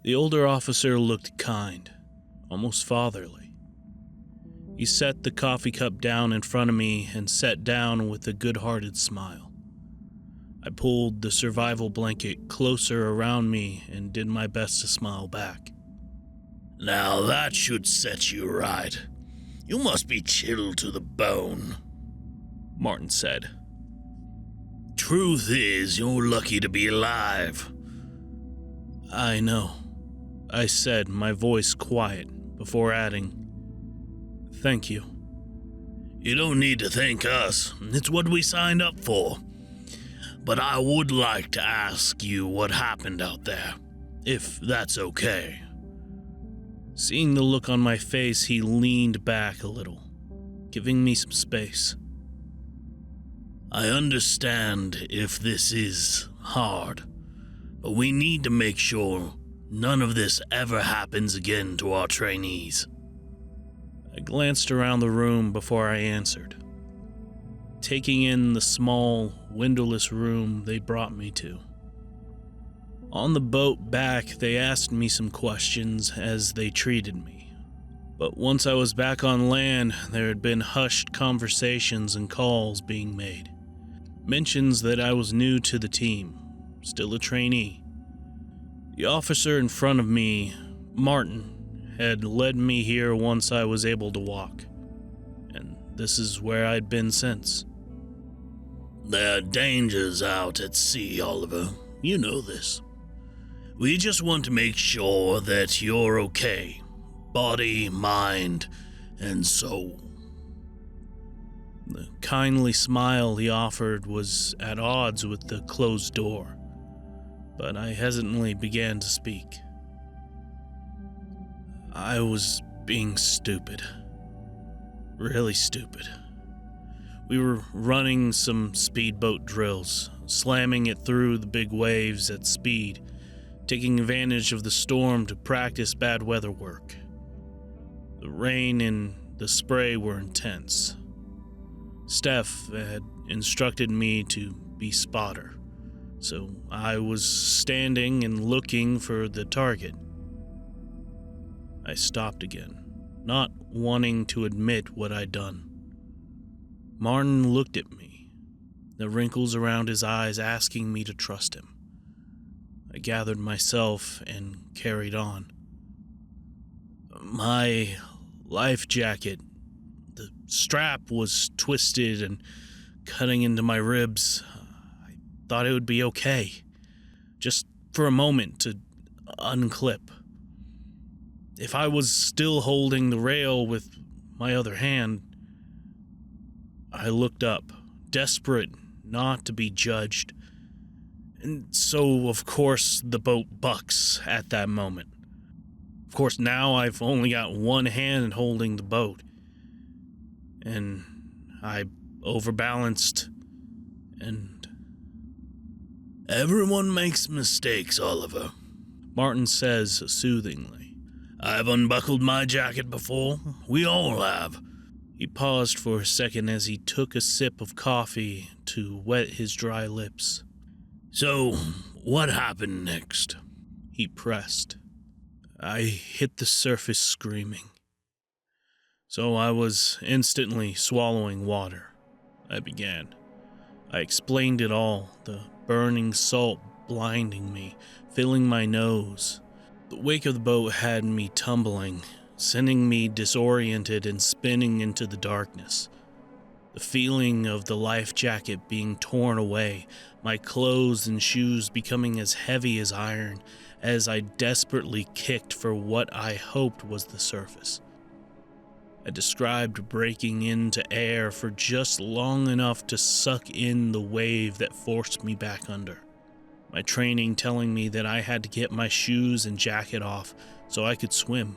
The older officer looked kind, almost fatherly. He set the coffee cup down in front of me and sat down with a good-hearted smile. I pulled the survival blanket closer around me and did my best to smile back. Now that should set you right. You must be chilled to the bone, Martin said. Truth is, you're lucky to be alive. I know, I said, my voice quiet, before adding, thank you. You don't need to thank us. It's what we signed up for. But I would like to ask you what happened out there, if that's okay. Seeing the look on my face, he leaned back a little, giving me some space. I understand if this is hard, but we need to make sure none of this ever happens again to our trainees. I glanced around the room before I answered, taking in the small, windowless room they brought me to. On the boat back, they asked me some questions as they treated me. But once I was back on land, there had been hushed conversations and calls being made. Mentions that I was new to the team, still a trainee. The officer in front of me, Martin, had led me here once I was able to walk. And this is where I'd been since. There are dangers out at sea, Oliver. You know this. We just want to make sure that you're okay. Body, mind, and soul. The kindly smile he offered was at odds with the closed door, but I hesitantly began to speak. I was being stupid. Really stupid. We were running some speedboat drills, slamming it through the big waves at speed, taking advantage of the storm to practice bad weather work. The rain and the spray were intense. Steph had instructed me to be spotter, so I was standing and looking for the target. I stopped again, not wanting to admit what I'd done. Martin looked at me, the wrinkles around his eyes asking me to trust him. I gathered myself and carried on. My life jacket, the strap was twisted and cutting into my ribs. I thought it would be okay, just for a moment to unclip. If I was still holding the rail with my other hand, I looked up, desperate not to be judged. And so, of course, the boat bucks at that moment. Of course, now I've only got one hand holding the boat. And I overbalanced, and... Everyone makes mistakes, Oliver, Martin says soothingly. I've unbuckled my jacket before. We all have. He paused for a second as he took a sip of coffee to wet his dry lips. So, what happened next? He pressed. I hit the surface screaming. So I was instantly swallowing water. I began. I explained it all, the burning salt blinding me, filling my nose. The wake of the boat had me tumbling, sending me disoriented and spinning into the darkness. The feeling of the life jacket being torn away, my clothes and shoes becoming as heavy as iron as I desperately kicked for what I hoped was the surface. I described breaking into air for just long enough to suck in the wave that forced me back under. My training telling me that I had to get my shoes and jacket off so I could swim.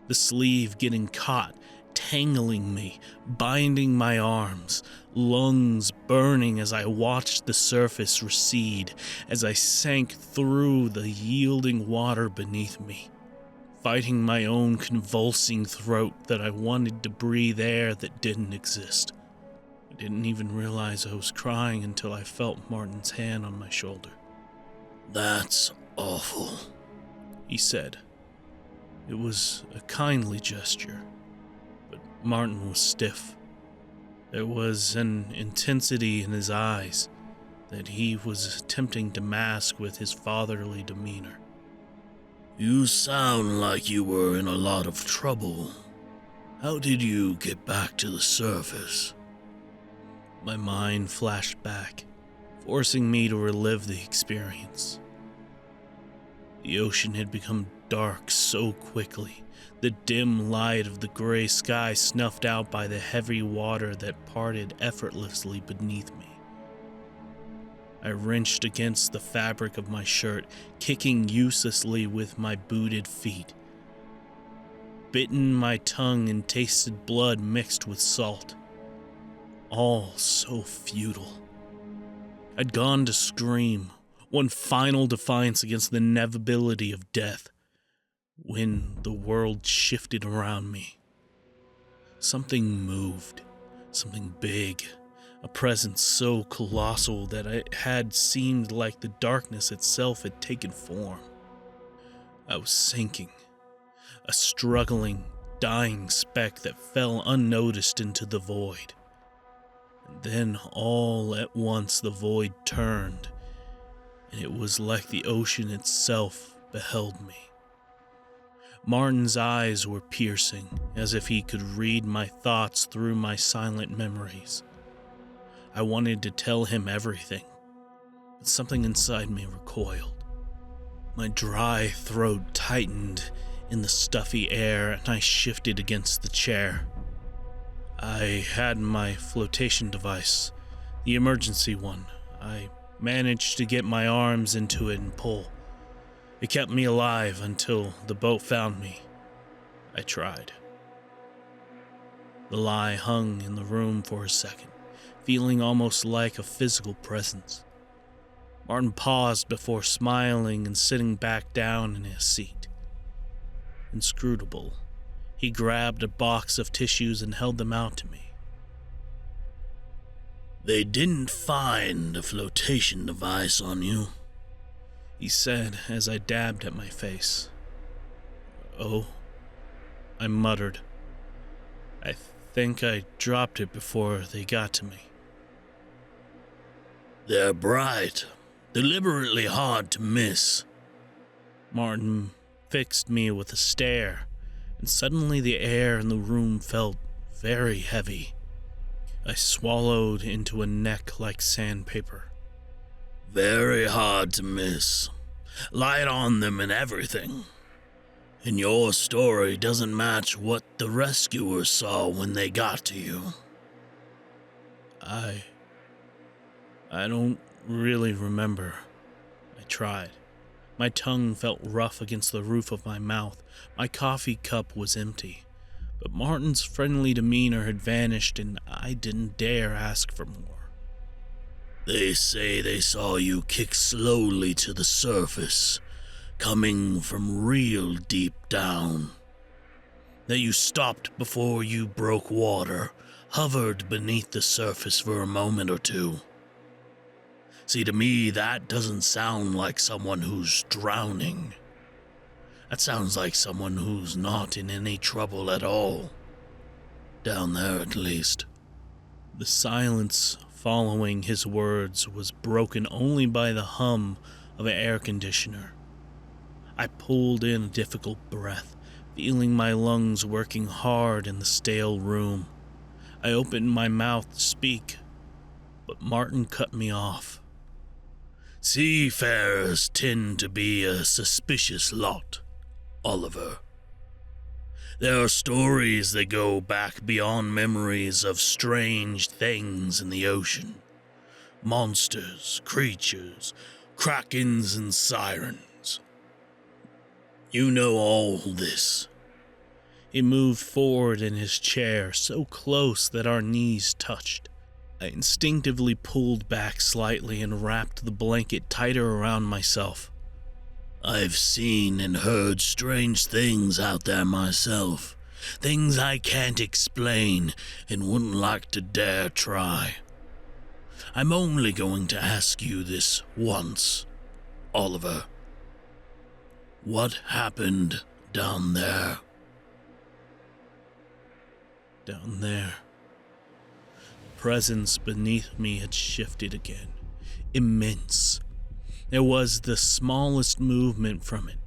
The sleeve getting caught, tangling me, binding my arms, lungs burning as I watched the surface recede as I sank through the yielding water beneath me, fighting my own convulsing throat that I wanted to breathe air that didn't exist. I didn't even realize I was crying until I felt Martin's hand on my shoulder. That's awful, he said. It was a kindly gesture, but Martin was stiff. There was an intensity in his eyes that he was attempting to mask with his fatherly demeanor. You sound like you were in a lot of trouble. How did you get back to the surface? My mind flashed back, forcing me to relive the experience. The ocean had become dark so quickly, the dim light of the gray sky snuffed out by the heavy water that parted effortlessly beneath me. I wrenched against the fabric of my shirt, kicking uselessly with my booted feet. Bitten my tongue and tasted blood mixed with salt. All so futile. I'd gone to scream, one final defiance against the inevitability of death, when the world shifted around me. Something moved, something big, a presence so colossal that it had seemed like the darkness itself had taken form. I was sinking, a struggling, dying speck that fell unnoticed into the void. And then all at once the void turned, and it was like the ocean itself beheld me. Martin's eyes were piercing, as if he could read my thoughts through my silent memories. I wanted to tell him everything, but something inside me recoiled. My dry throat tightened in the stuffy air, and I shifted against the chair. I had my flotation device, the emergency one. I managed to get my arms into it and pull. It kept me alive until the boat found me. I tried. The lie hung in the room for a second, feeling almost like a physical presence. Martin paused before smiling and sitting back down in his seat. Inscrutable, he grabbed a box of tissues and held them out to me. They didn't find a flotation device on you, he said as I dabbed at my face. Oh, I muttered. I think I dropped it before they got to me. They're bright, deliberately hard to miss. Martin fixed me with a stare, and suddenly the air in the room felt very heavy. I swallowed into a neck like sandpaper. Very hard to miss. Light on them and everything. And your story doesn't match what the rescuers saw when they got to you. I don't really remember. I tried. My tongue felt rough against the roof of my mouth. My coffee cup was empty. But Martin's friendly demeanor had vanished, and I didn't dare ask for more. They say they saw you kick slowly to the surface, coming from real deep down. That you stopped before you broke water, hovered beneath the surface for a moment or two. See, to me, that doesn't sound like someone who's drowning. That sounds like someone who's not in any trouble at all. Down there, at least. The silence following his words was broken only by the hum of an air conditioner. I pulled in a difficult breath, feeling my lungs working hard in the stale room. I opened my mouth to speak, but Martin cut me off. Seafarers tend to be a suspicious lot, Oliver. There are stories that go back beyond memories of strange things in the ocean. Monsters, creatures, krakens and sirens. You know all this. He moved forward in his chair, so close that our knees touched. I instinctively pulled back slightly and wrapped the blanket tighter around myself. I've seen and heard strange things out there myself. Things I can't explain and wouldn't like to dare try. I'm only going to ask you this once, Oliver. What happened down there? Down there. Presence beneath me had shifted again. Immense. There was the smallest movement from it,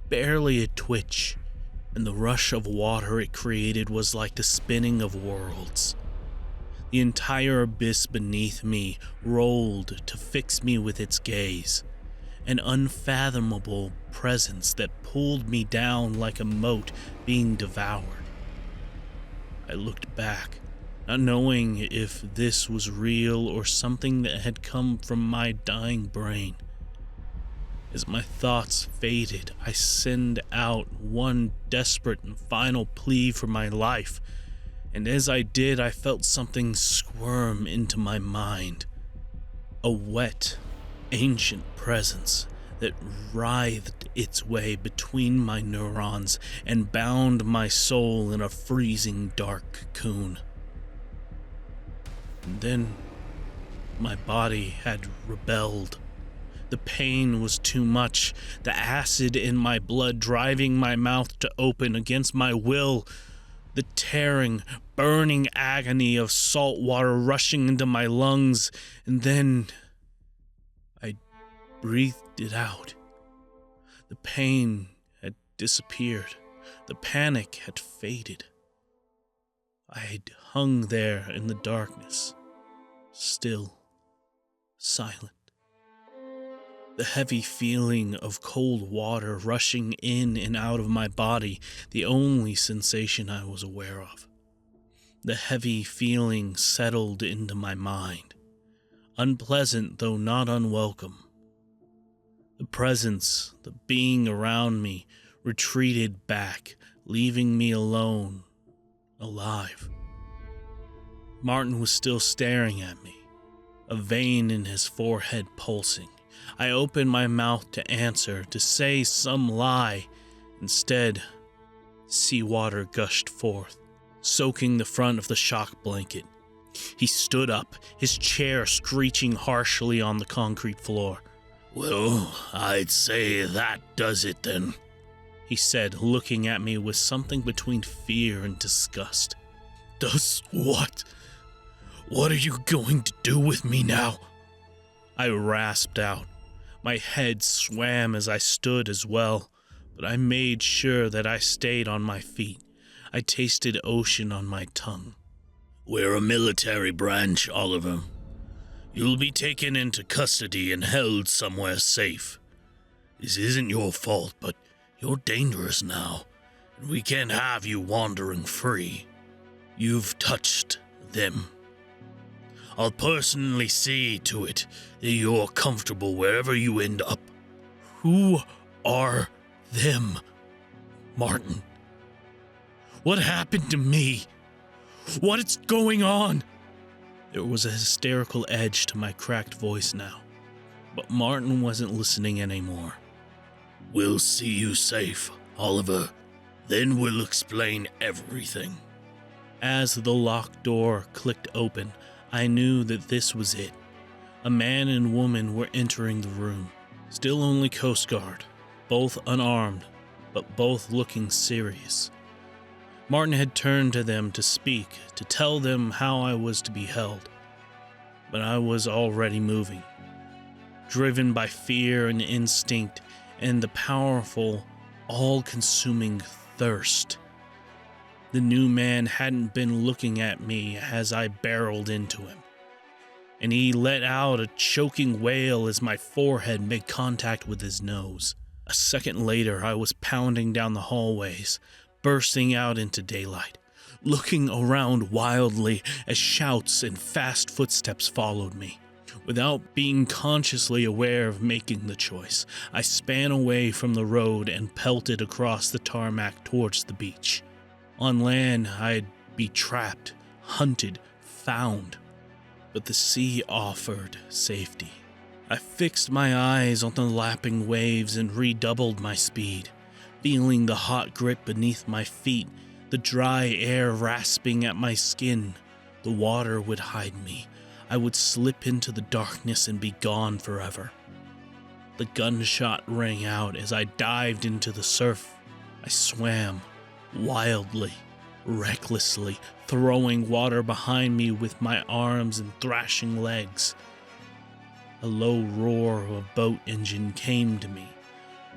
barely a twitch, and the rush of water it created was like the spinning of worlds. The entire abyss beneath me rolled to fix me with its gaze, an unfathomable presence that pulled me down like a mote being devoured. I looked back, not knowing if this was real or something that had come from my dying brain. As my thoughts faded, I sent out one desperate and final plea for my life, and as I did, I felt something squirm into my mind. A wet, ancient presence that writhed its way between my neurons and bound my soul in a freezing dark cocoon. And then my body had rebelled. The pain was too much, the acid in my blood driving my mouth to open against my will, the tearing, burning agony of salt water rushing into my lungs, and then I breathed it out. The pain had disappeared. The panic had faded. I had hung there in the darkness, still, silent. The heavy feeling of cold water rushing in and out of my body, the only sensation I was aware of. The heavy feeling settled into my mind, unpleasant though not unwelcome. The presence, the being around me, retreated back, leaving me alone, alive. Martin was still staring at me, a vein in his forehead pulsing. I opened my mouth to answer, to say some lie. Instead, seawater gushed forth, soaking the front of the shock blanket. He stood up, his chair screeching harshly on the concrete floor. Well, I'd say that does it then, he said, looking at me with something between fear and disgust. Does what? What are you going to do with me now? I rasped out. My head swam as I stood as well, but I made sure that I stayed on my feet. I tasted ocean on my tongue. We're a military branch, Oliver. You'll be taken into custody and held somewhere safe. This isn't your fault, but you're dangerous now, and we can't have you wandering free. You've touched them. I'll personally see to it that you're comfortable wherever you end up. Who are them, Martin? What happened to me? What is going on? There was a hysterical edge to my cracked voice now, but Martin wasn't listening anymore. We'll see you safe, Oliver. Then we'll explain everything. As the locked door clicked open, I knew that this was it. A man and woman were entering the room, still only Coastguard, both unarmed, but both looking serious. Martin had turned to them to speak, to tell them how I was to be held. But I was already moving, driven by fear and instinct and the powerful, all-consuming thirst. The new man hadn't been looking at me as I barreled into him, and he let out a choking wail as my forehead made contact with his nose. A second later, I was pounding down the hallways, bursting out into daylight, looking around wildly as shouts and fast footsteps followed me. Without being consciously aware of making the choice, I span away from the road and pelted across the tarmac towards the beach. On land, I'd be trapped, hunted, found, but the sea offered safety. I fixed my eyes on the lapping waves and redoubled my speed, feeling the hot grip beneath my feet, the dry air rasping at my skin. The water would hide me. I would slip into the darkness and be gone forever. The gunshot rang out as I dived into the surf. I swam wildly, recklessly, throwing water behind me with my arms and thrashing legs. A low roar of a boat engine came to me,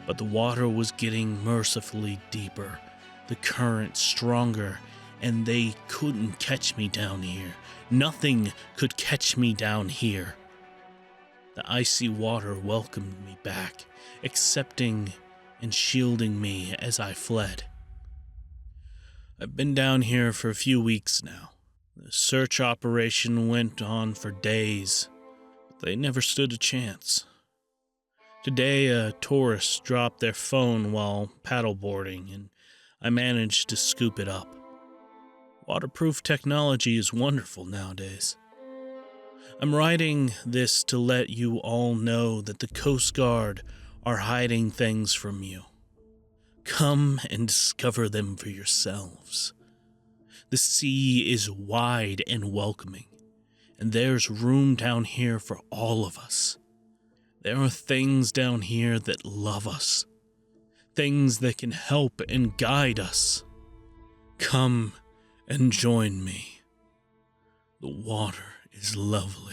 but the water was getting mercifully deeper, the current stronger, and they couldn't catch me down here. Nothing could catch me down here. The icy water welcomed me back, accepting and shielding me as I fled. I've been down here for a few weeks now. The search operation went on for days, but they never stood a chance. Today, a tourist dropped their phone while paddleboarding, and I managed to scoop it up. Waterproof technology is wonderful nowadays. I'm writing this to let you all know that the Coastguard are hiding things from you. Come and discover them for yourselves. The sea is wide and welcoming, and there's room down here for all of us. There are things down here that love us, things that can help and guide us. Come and join me. The water is lovely.